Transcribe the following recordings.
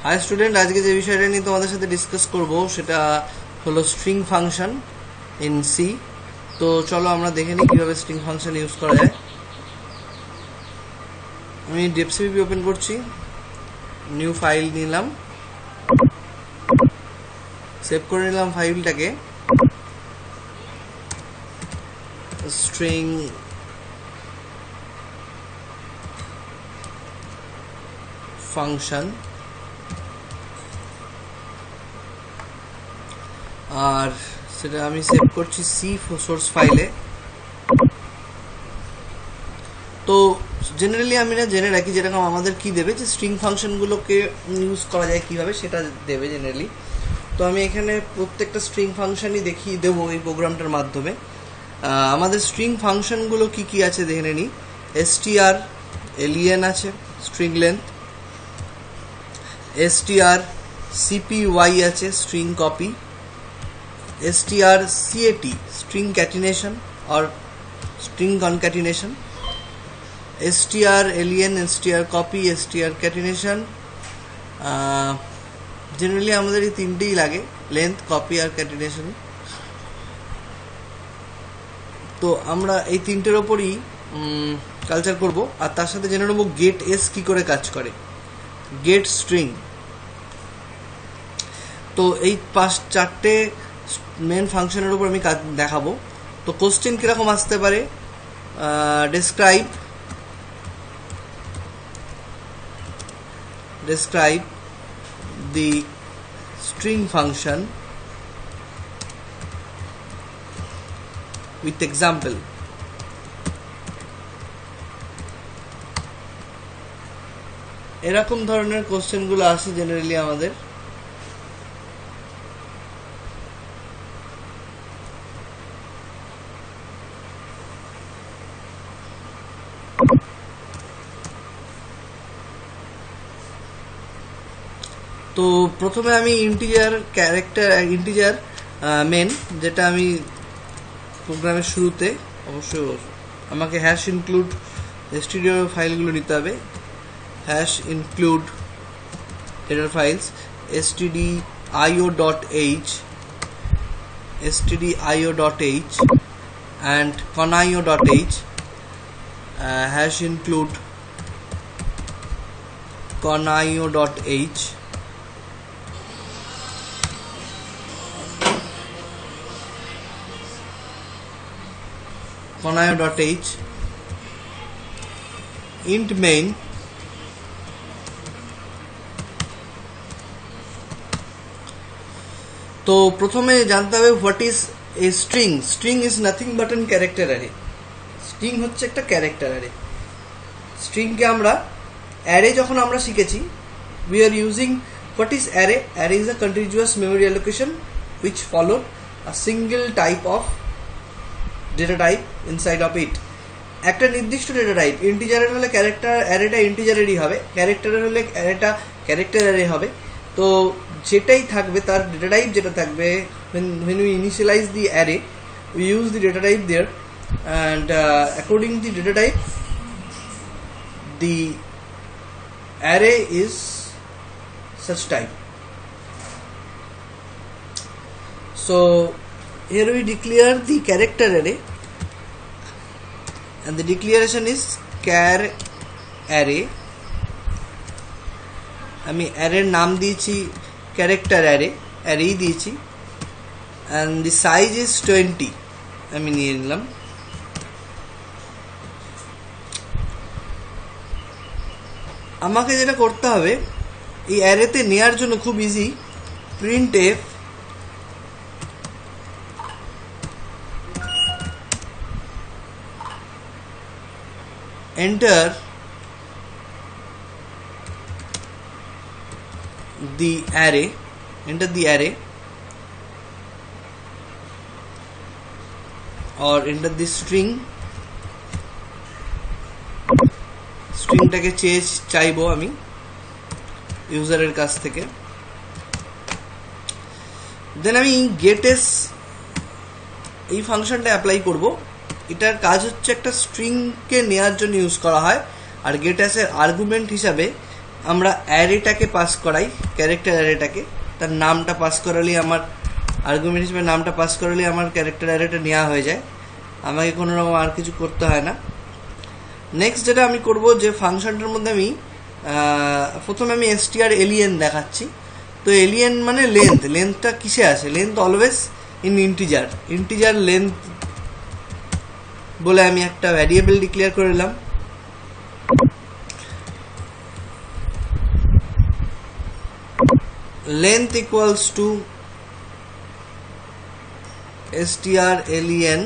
High student, আজকে যে বিষয়টা নিয়ে তোমাদের সাথে ডিসকাস করব সেটা হলো স্ট্রিং ফাংশন ইন সি। তো চলো আমরা দেখে নিই কীভাবে স্ট্রিং ফাংশন ইউজ করা যায়। আমি ডেপসিপিপি ওপেন করছি, নিউ ফাইল নিলাম, সেভ করে নিলাম ফাইলটাকে স্ট্রিং ফাংশন, আর সেটা আমি সেভ করছি সি সোর্স ফাইলে। তো জেনারেলি আমি না জেনে রাখি যেরকম আমাদের কি দেবে, যে স্ট্রিং ফাংশনগুলোকে ইউজ করা যায় কিভাবে সেটা দেবে জেনারেলি। তো আমি এখানে প্রত্যেকটা স্ট্রিং ফাংশনই দেখিয়ে দেবো এই প্রোগ্রামটার মাধ্যমে। আমাদের স্ট্রিং ফাংশনগুলো কি কি আছে দেখে নিই। str len আছে স্ট্রিং লেন্থ, str cpy আছে string copy, str cat string catenation or string concatenation, str len str copy str catenation। Generally আমাদের এই তিনটেই লাগে, লেন্থ, কপি আর ক্যাটিনেশন। তো আমরা এই তিনটের ওপরই কালচার করব, আর তার সাথে জেনে নেব গেট এস কি করে কাজ করে, গেট স্ট্রিং। তো এই চারটে মেন ফাংশনের উপর আমি কাজ দেখাবো। তো কোশ্চেন কিরকম আসতে পারে, describe the string function with example। এরকম ধরনের কোশ্চেনগুলো আসে জেনারেলি আমাদের। তো প্রথমে আমি ইন্টিজার মেন, যেটা আমি প্রোগ্রামের শুরুতে অবশ্যই আমাকে হ্যাশ ইনক্লুড স্টুডিও ফাইলগুলো নিতে হবে। Hash include header files stdio.h and conio.h, hash include conio.h, int main, তো প্রথমে জানতে হবে what is a string. String is nothing but N character array. String হচ্ছে একটা ক্যারেক্টার অ্যারে। স্ট্রিংকে আমরা অ্যারে যখন আমরা শিখেছি, we are using what is array. Array is a contiguous memory allocation which followed a single type of data type inside of it. একটা নির্দিষ্ট data type, ইন্টিজারের হলে character অ্যারেটা ইন্টিজারেরই হবে, ক্যারেক্টারের হলে অ্যারেটা ক্যারেক্টার অ্যারে হবে। তো যেটাই থাকবে তার ডেটা টাইপ যেটা থাকবে, when we initialize the array we use the data type there, and according to the data type the array is such type. So here we declare the character array, and the declaration is char array. আমি অ্যারের নাম দিয়েছি character অ্যারেই দিয়েছি, and the size is 20 আমি নিয়ে নিলাম। আমাকে যেটা করতে হবে এই অ্যারেতে নেয়ার জন্য খুব easy, printf enter the array or enter the স্ট্রিংটাকে চাইবো আমি ইউজারের কাছ থেকে। দেন আমি গেটএস এই ফাংশনটা অ্যাপ্লাই করব। এটার কাজ হচ্ছে একটা স্ট্রিংকে নেওয়ার জন্য ইউজ করা হয়, আর গেটএস এর আর্গুমেন্ট হিসাবে আমরা অ্যারেটাকে পাস করাই, ক্যারেক্টার অ্যারেটাকে, তার নামটা পাস করালে আমার আর্গুমেন্ট হিসেবে নামটা পাস করালে আমার ক্যারেক্টার অ্যারেটা নেওয়া হয়ে যায়, আমাকে কোনো রকম আর কিছু করতে হয় না। নেক্সট যেটা আমি করব, যে ফাংশনটার মধ্যে আমি প্রথমে আমি str এলিয়েন দেখাচ্ছি। তো এলিয়েন মানে লেন্থটা কিসে আসে? Length always in integer length বলে আমি একটা ভ্যারিয়েবল ডিক্লেয়ার করে নিলাম। Length equals to str alien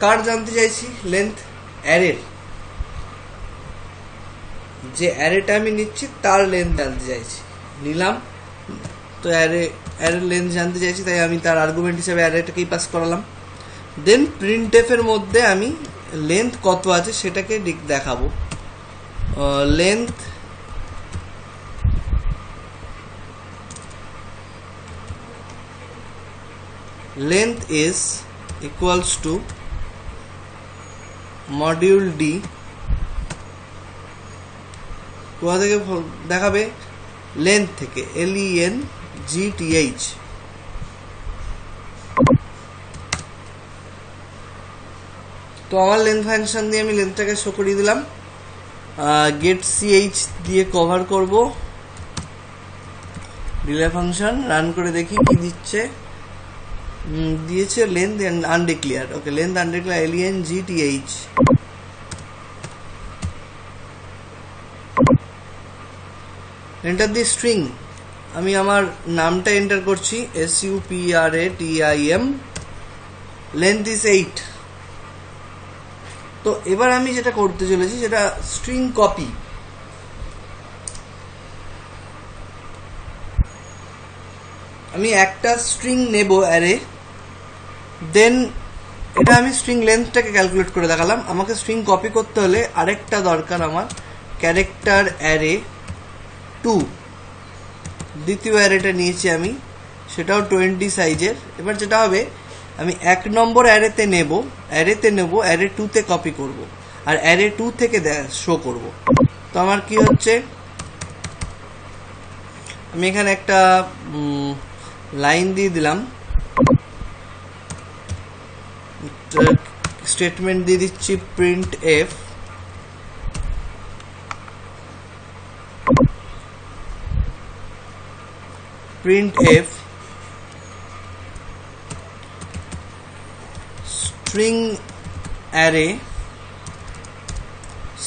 কার জানতে চাইছি? লেন্থ অ্যারের, যে অ্যারেটা আমি নিচ্ছি তার লেন্থ জানতে চাইছি, নিলাম। তো অ্যারের লেন্থ জানতে চাইছি, তাই আমি তার আর্গুমেন্ট হিসেবে অ্যারেটাকেই পাস করালাম। দেন প্রিন্টএফ এর মধ্যে আমি লেন্থ কত আছে সেটাকে দেখাবো। Length is equals to module D, কোথা থেকে দেখাবে? লেন্থ থেকে, LENGTH। তো আমার লেন্থ ফাংশন দিয়ে আমি লেন্থটাকে শো করিয়ে দিলাম। গেট CH দিয়ে কভার করব, ডিলে ফাংশন রান করে দেখি কি দিচ্ছে। দিয়েছে length undeclared. Okay, length undeclared LENGTH। Enter the string, আমি আমার নামটা এন্টার করছি, SUPRATIM, লেন্থ ইজ 8। তো এবার আমি যেটা করতে চলেছি সেটা স্ট্রিং কপি। আমি একটা স্ট্রিং নেব অ্যারে, দেন এটা আমি স্ট্রিং লেন্থটাকে ক্যালকুলেট করে দেখালাম। আমাকে স্ট্রিং কপি করতে হলে আরেকটা দরকার আমার, ক্যারেক্টার অ্যারে 2, দ্বিতীয় অ্যারেটা নিয়েছি আমি, সেটাও 20 সাইজের। এবার যেটা হবে, আমি 1 নম্বর অ্যারে নেব, অ্যারে 2 তে কপি করব, আর অ্যারে 2 থেকে শো করব। তো আমার কি হচ্ছে, আমি এখানে একটা লাইন দিয়ে দিলাম, স্টেটমেন্ট দিয়ে দিচ্ছি printf string array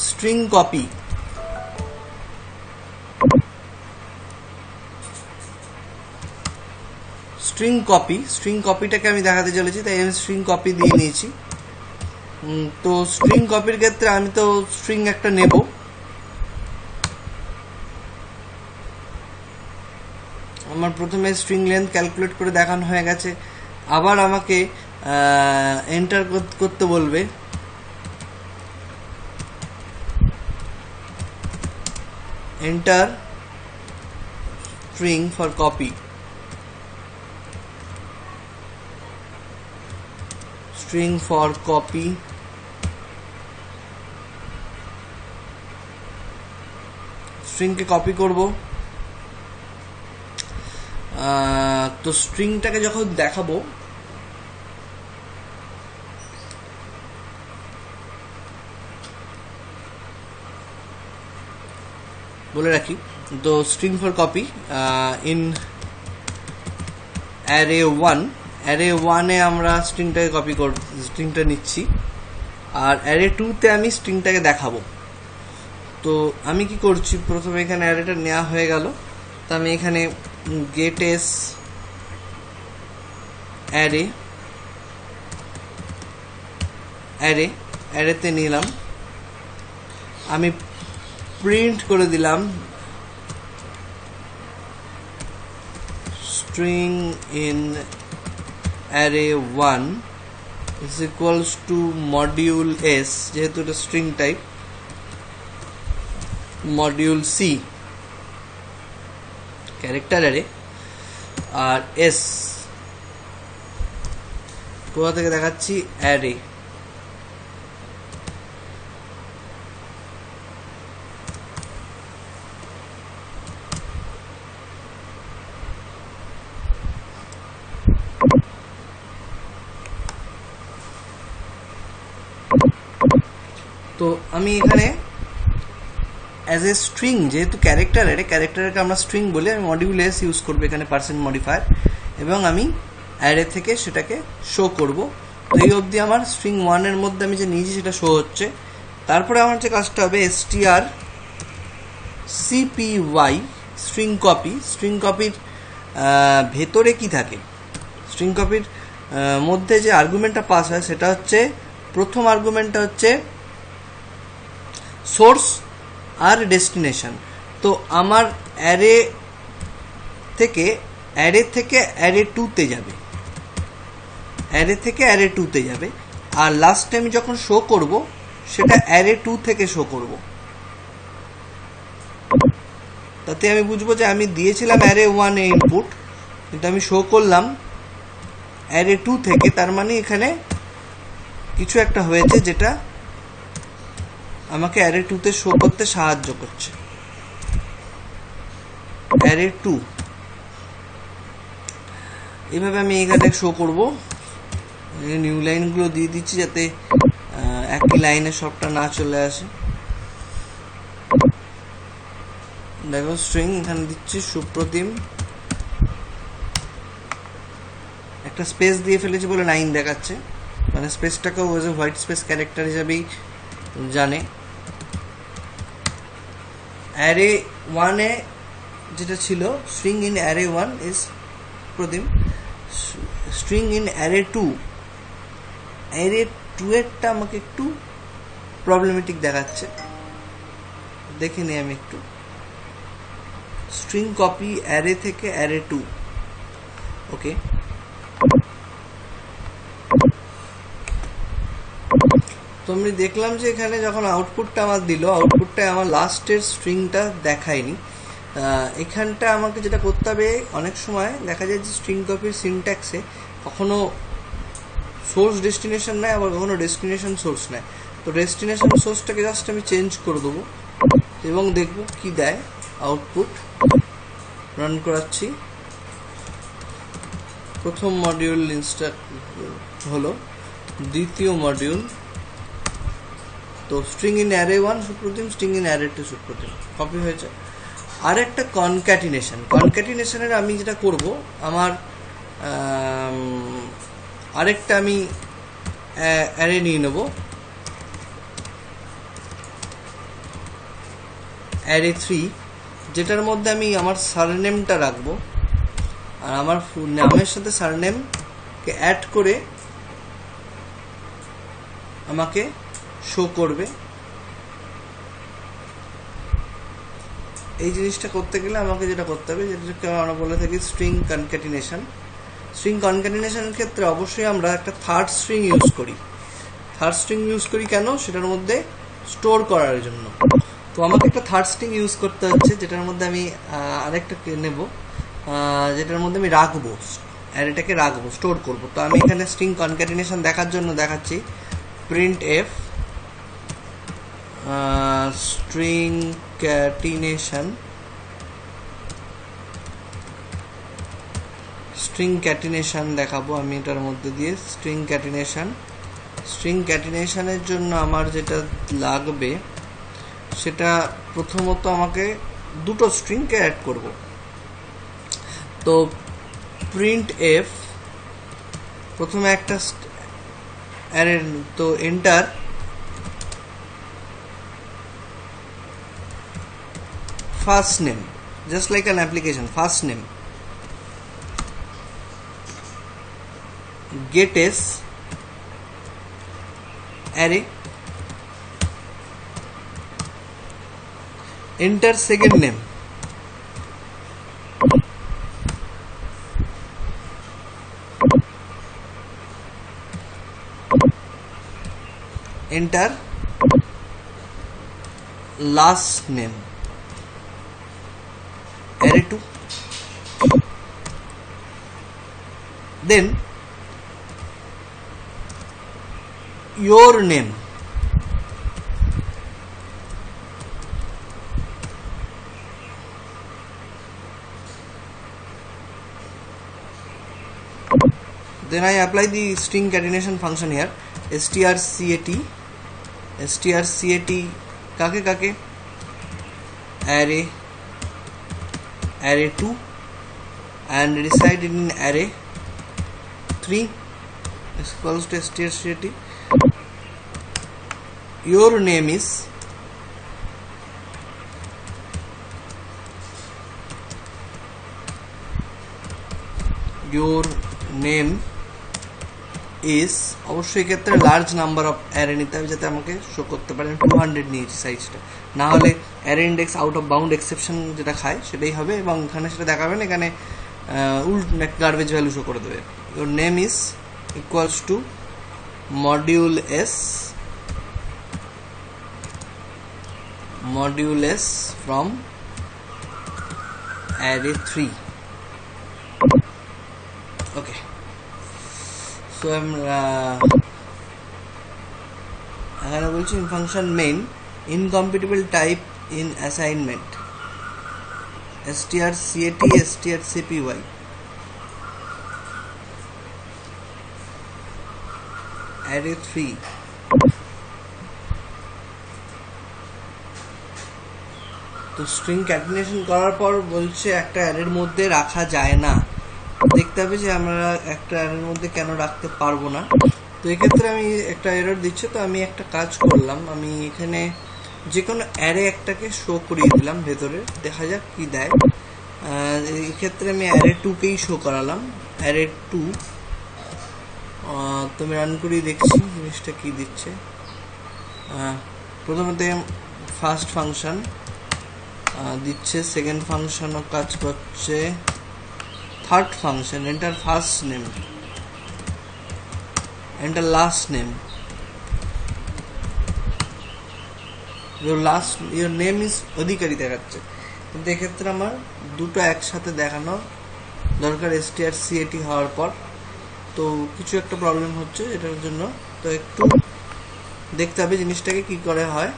string copy। String কপিটাকে আমি দেখাতে চলেছি, তাই আমি স্ট্রিং কপি দিয়ে নিয়েছি। তো স্ট্রিং কপির ক্ষেত্রে আমি তো স্ট্রিং একটা নেব, আমার প্রথমে স্ট্রিং লেন্থ ক্যালকুলেট করে দেখানো হয়ে গেছে। আবার আমাকে এন্টার করতে বলবে, enter string for copy, string for copy, স্ট্রিংকে কপি করব। তো স্ট্রিংটাকে যখন দেখাবো, বলে রাখি, তো string for copy in array 1 এ আমরা স্ট্রিংটাকে কপি স্ট্রিংটা নিচ্ছি, আর অ্যারে 2 তে আমি স্ট্রিংটাকে দেখাবো। তো আমি কি করছি, প্রথমে এখানে অ্যারেটা নেওয়া হয়ে গেল, তো আমি এখানে গেট এস অ্যারেতে নিলাম, আমি প্রিন্ট করে দিলাম string in array 1 is equals to module s, যেহেতু এটা string type, module c, character array. আর এস কোথা থেকে দেখাচ্ছি অ্যারে। তো আমি এখানে অ্যাজ এ স্ট্রিং, যেহেতু ক্যারেক্টার অ্যারে, ক্যারেক্টারকে আমরা স্ট্রিং বলি, আমি মডিউল এস ইউজ করবো এখানে পার্সেন্ট মডিফায়ার, এবং আমি অ্যারে থেকে সেটাকে শো করব। তো এই অবধি আমার স্ট্রিং 1 এর মধ্যে আমি যে নিয়েছি সেটা শো হচ্ছে। তারপরে আমার যে কাজটা হবে str cpy string copy. String কপির ভেতরে কি থাকে, স্ট্রিং কপির মধ্যে যে আর্গুমেন্টটা পাস হয় সেটা হচ্ছে, প্রথম আর্গুমেন্টটা হচ্ছে সোর্স আর ডেস্টিনেশন। তো আমার অ্যারে থেকে অ্যারে 2-তে যাবে, অ্যারে থেকে অ্যারে 2-তে যাবে, আর লাস্টে আমি যখন শো করব সেটা অ্যারে 2 থেকে শো করব। তাতে আমি বুঝবো যে আমি দিয়েছিলাম অ্যারে 1 এ ইনপুট, কিন্তু আমি শো করলাম অ্যারে 2 থেকে, তার মানে এখানে কিছু একটা হয়েছে যেটা আমাকে অ্যারে 2-তে শো করতে সাহায্য করছে। অ্যারে 2 এইভাবে আমি এখানে শো করব। নিউ লাইনগুলো দিয়ে দিচ্ছি যাতে একই লাইনে সবটা না চলে আসে। দেখো স্ট্রিং এখানে দিচ্ছি সুপ্রতিম, একটা স্পেস দিয়ে ফেলেছি বলে 9 দেখাচ্ছে, মানে স্পেসটাকেও হোয়াইট স্পেস ক্যারেক্টার হিসাবেই জানে। অ্যারে 1 এ যেটা ছিল string in array 1 is Pratim, string in array 2, array 2 এরটা আমাকে একটু প্রবলেমেটিক দেখাচ্ছে, দেখে নিই আমি একটু। স্ট্রিং কপি অ্যারে থেকে অ্যারে 2, ওকে। তো আমি দেখলাম যে এখানে যখন আউটপুটটা আমার দিল, আউটপুটটায় আমার লাস্টের স্ট্রিংটা দেখায়নি। এখানটা আমাকে যেটা করতে হবে, অনেক সময় দেখা যায় যে স্ট্রিং কপির সিনট্যাক্সে কখনো সোর্স ডেস্টিনেশন নেয়, আবার কখনো ডেস্টিনেশন সোর্স নেয়। তো ডেস্টিনেশন সোর্সটাকে জাস্ট আমি চেঞ্জ করে দেবো এবং দেখব কি দেয় আউটপুট। রান করাচ্ছি, প্রথম মডিউল ইনস্টল হলো, দ্বিতীয় মডিউল। তো string in array 1 Supratim, string in array 2 Supratim copy হয়েছে। আর একটা কনক্যাটিনেশনের আমি যেটা করব, আমার আরেকটা আমি অ্যারে নিয়ে নেব, অ্যারে 3, যেটার মধ্যে আমি আমার সারনেমটা রাখবো, আর আমার নামের সাথে সারনেমকে অ্যাড করে আমাকে শো করবে। এই জিনিসটা করতে গেলে আমাকে যেটা করতে হবে, যেটাকে আমরা বলে থাকি স্ট্রিং কনক্যাটিনেশন। স্ট্রিং কনক্যাটিনেশনের ক্ষেত্রে অবশ্যই আমরা একটা থার্ড স্ট্রিং ইউজ করি। থার্ড স্ট্রিং ইউজ করি কেন? সেটার মধ্যে স্টোর করার জন্য। তো আমাকে একটা থার্ড স্ট্রিং ইউজ করতে হচ্ছে, যেটার মধ্যে আমি আরেকটা নেব, যেটার মধ্যে আমি রাখবো, অ্যারেটাকে রাখবো, স্টোর করব। তো আমি এখানে স্ট্রিং কনক্যাটিনেশন দেখার জন্য দেখাচ্ছি print F string catenation, string catenation দেখাবো আমি এটার মধ্যে দিয়ে। স্ট্রিং ক্যাটিনেশনের জন্য আমার যেটা লাগবে সেটা প্রথমত আমাকে দুটো স্ট্রিংকে অ্যাড করব। তো প্রিন্ট এফ প্রথমে একটা অ্যারে, তো enter first name, just like an application, first name, get s array, enter second name, enter last name, array 2, then your name, then I apply the string concatenation function here, strcat kake kake array 2 and resided in array 3 is equals to strcat. Your name is অবশ্যই ক্ষেত্রে large number of array নিতে হবে যাতে আমাকে show করতে পারেন 200 নিয়েছি সাইজটা, না হলে array index out of bound exception যেটা খায় সেটাই হবে এবং এখানে সেটা দেখাবেন, এখানে গার্বেজ ভ্যালু শো করে দেবে। Your name is equals to module s from array 3. Okay, so I'm এখানে বলছি in function main incompatible type in assignment strcpy array 3 তো স্ট্রিং ক্যালকুলেশন করার পর বলছে একটা অ্যারের মধ্যে রাখা যায় না, দেখতে হবে যে আমরা একটা অ্যারের মধ্যে কেন রাখতে পারবো না। তো এক্ষেত্রে আমি একটা এরর দিচ্ছে, তো আমি একটা কাজ করলাম, আমি এখানে যে কোনো অ্যারে একটাকে শো করিয়ে দিলাম ভেতরে, দেখা যাক কি দেয়। এই ক্ষেত্রে আমি অ্যারে 2কেই শো করালাম, অ্যারে 2 তো আমি রান করিয়ে দেখছি জিনিসটা কি দিচ্ছে। প্রথমত ফার্স্ট ফাংশন দিচ্ছে, সেকেন্ড ফাংশনও কাজ করছে, third function enter first name enter last name, your name is অধিকারী দেখাচ্ছে, কিন্তু এক্ষেত্রে আমার দুটো একসাথে দেখানো দরকার strcat হওয়ার পর, তো কিছু একটা প্রবলেম হচ্ছে এটার জন্য, তো একটু দেখতে হবে জিনিসটাকে কি করে হয়।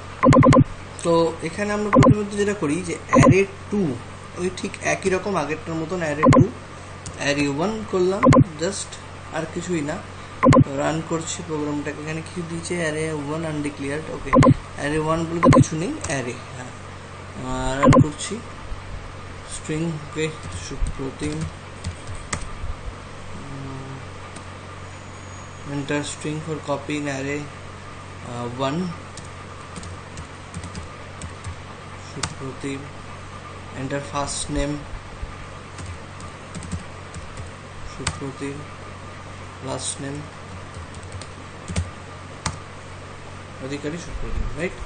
তো এখানে আমরা প্রথমত যেটা করি যে অ্যারে 2 ওই ঠিক একই রকম আগেরটার মতন অ্যারে 2 অ্যারে 1 করলাম, জাস্ট আর কিছুই না। রান করছি প্রোগ্রামটাকে, এখানে কি দিয়েছে অ্যারে 1 আনডিক্লেয়ার্ড, ওকে অ্যারে 1 বলে তো কিছু নেই, অ্যারে হ্যাঁ রান করছি। String okay Supratim enter string for copying array 1 Supratim, enter first name Supratim, last name Adhikari Supratim, right.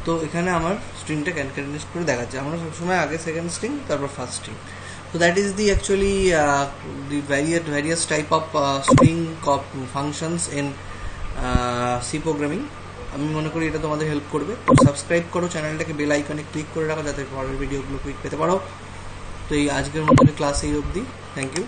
তো এখানে আমার স্ট্রিংটা ক্যালকুলেট করে দেখাচ্ছে, আমরা সবসময় আগে সেকেন্ড স্ট্রিং তারপর first string. So that is the actually the various type of string functions in C programming. আমি মনে করি এটা তোমাদের হেল্প করবে। তো সাবস্ক্রাইব করো চ্যানেলটাকে, বেল আইকনে ক্লিক করে রাখো যাতে পরের ভিডিওগুলো কুইক পেতে পারো। তো এই আজকের মতো ক্লাস এই অবধি, থ্যাংক ইউ।